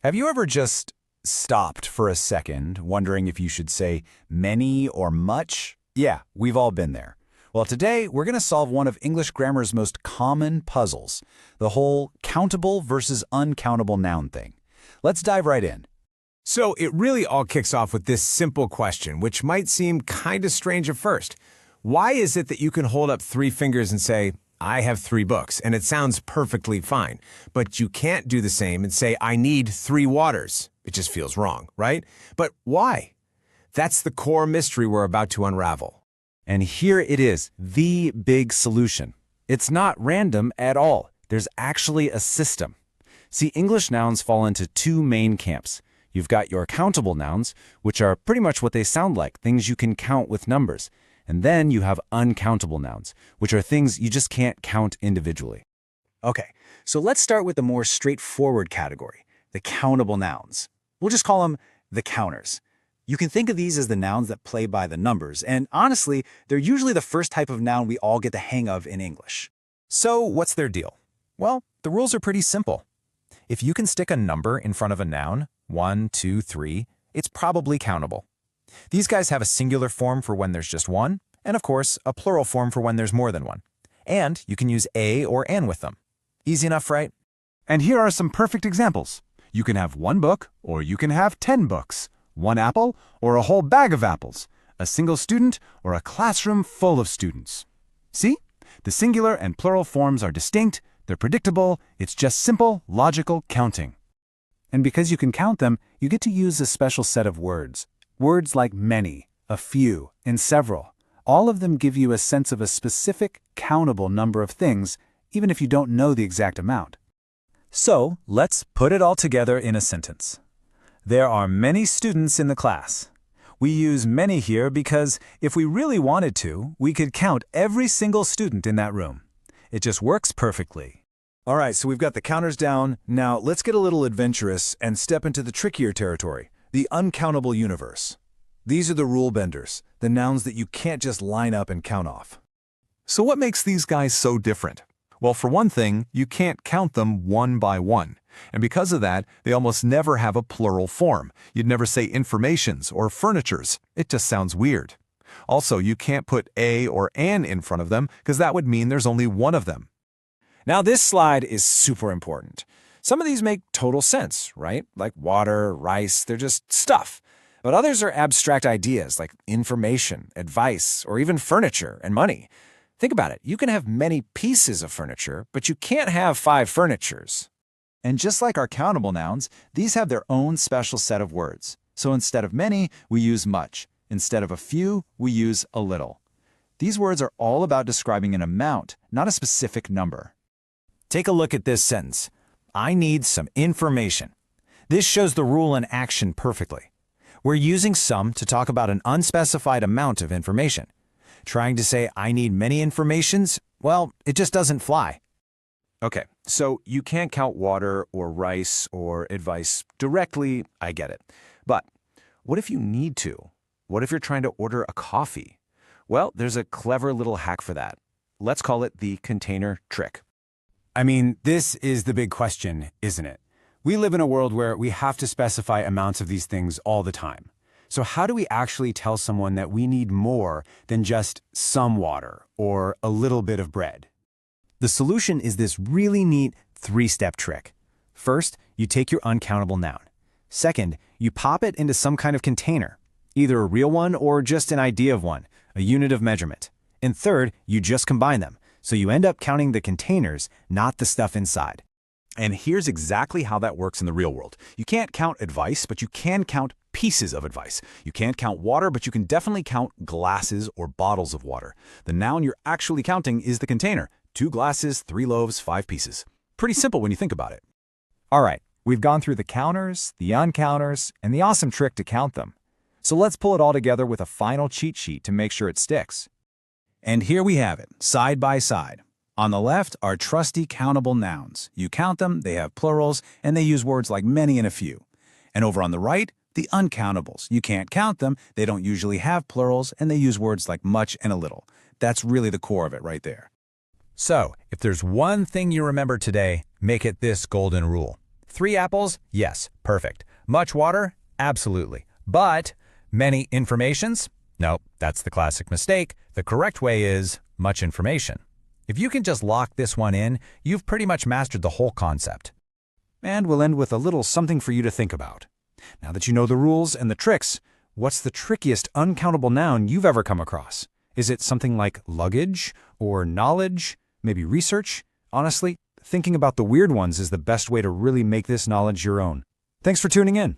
Have you ever just stopped for a second, wondering if you should say many or much? Yeah, we've all been there. Well, today we're going to solve one of English grammar's most common puzzles, the whole countable versus uncountable noun thing. Let's dive right in. So it really all kicks off with this simple question, which might seem kind of strange at first. Why is it that you can hold up 3 fingers and say, I have 3 books, and it sounds perfectly fine, but you can't do the same and say, I need 3 waters? It just feels wrong, right? But why? That's the core mystery we're about to unravel. And here it is, the big solution. It's not random at all. There's actually a system. See, English nouns fall into 2 main camps. You've got your countable nouns, which are pretty much what they sound like, things you can count with numbers. And then you have uncountable nouns, which are things you just can't count individually. Okay, so let's start with the more straightforward category, the countable nouns. We'll just call them the counters. You can think of these as the nouns that play by the numbers, and honestly, they're usually the first type of noun we all get the hang of in English. So what's their deal? Well, the rules are pretty simple. If you can stick a number in front of a noun, 1, 2, 3, it's probably countable. These guys have a singular form for when there's just one, and of course, a plural form for when there's more than one. And you can use a or an with them. Easy enough, right? And here are some perfect examples. You can have 1 book, or you can have 10 books, 1 apple, or a whole bag of apples, a single student, or a classroom full of students. See? The singular and plural forms are distinct, they're predictable, it's just simple, logical counting. And because you can count them, you get to use a special set of words. Words like many, a few, and several. All of them give you a sense of a specific, countable number of things, even if you don't know the exact amount. So, let's put it all together in a sentence. There are many students in the class. We use many here because if we really wanted to, we could count every single student in that room. It just works perfectly. All right, so we've got the counters down. Now let's get a little adventurous and step into the trickier territory, the uncountable universe. These are the rule benders, the nouns that you can't just line up and count off. So what makes these guys so different? Well, for one thing, you can't count them one by one. And because of that, they almost never have a plural form. You'd never say informations or furnitures. It just sounds weird. Also, you can't put a or an in front of them because that would mean there's only one of them. Now this slide is super important. Some of these make total sense, right? Like water, rice, they're just stuff. But others are abstract ideas like information, advice, or even furniture and money. Think about it. You can have many pieces of furniture, but you can't have 5 furnitures. And just like our countable nouns, these have their own special set of words. So instead of many, we use much. Instead of a few, we use a little. These words are all about describing an amount, not a specific number. Take a look at this sentence. I need some information. This shows the rule in action perfectly. We're using some to talk about an unspecified amount of information. Trying to say I need many informations, well, it just doesn't fly. Okay, so you can't count water or rice or advice directly, I get it. But what if you need to? What if you're trying to order a coffee? Well, there's a clever little hack for that. Let's call it the container trick. I mean, this is the big question, isn't it? We live in a world where we have to specify amounts of these things all the time. So how do we actually tell someone that we need more than just some water or a little bit of bread? The solution is this really neat 3-step trick. First, you take your uncountable noun. Second, you pop it into some kind of container, either a real one or just an idea of one, a unit of measurement. And third, you just combine them. So you end up counting the containers, not the stuff inside. And here's exactly how that works in the real world. You can't count advice, but you can count pieces of advice. You can't count water, but you can definitely count glasses or bottles of water. The noun you're actually counting is the container. 2 glasses, 3 loaves, 5 pieces. Pretty simple when you think about it. All right, we've gone through the counters, the uncounters, and the awesome trick to count them. So let's pull it all together with a final cheat sheet to make sure it sticks. And here we have it, side by side. On the left are trusty countable nouns. You count them, they have plurals, and they use words like many and a few. And over on the right, the uncountables. You can't count them, they don't usually have plurals, and they use words like much and a little. That's really the core of it right there. So, if there's one thing you remember today, make it this golden rule. 3 apples? Yes, perfect. Much water? Absolutely. But many informations? No, that's the classic mistake. The correct way is much information. If you can just lock this one in, you've pretty much mastered the whole concept. And we'll end with a little something for you to think about. Now that you know the rules and the tricks, what's the trickiest uncountable noun you've ever come across? Is it something like luggage or knowledge, maybe research? Honestly, thinking about the weird ones is the best way to really make this knowledge your own. Thanks for tuning in.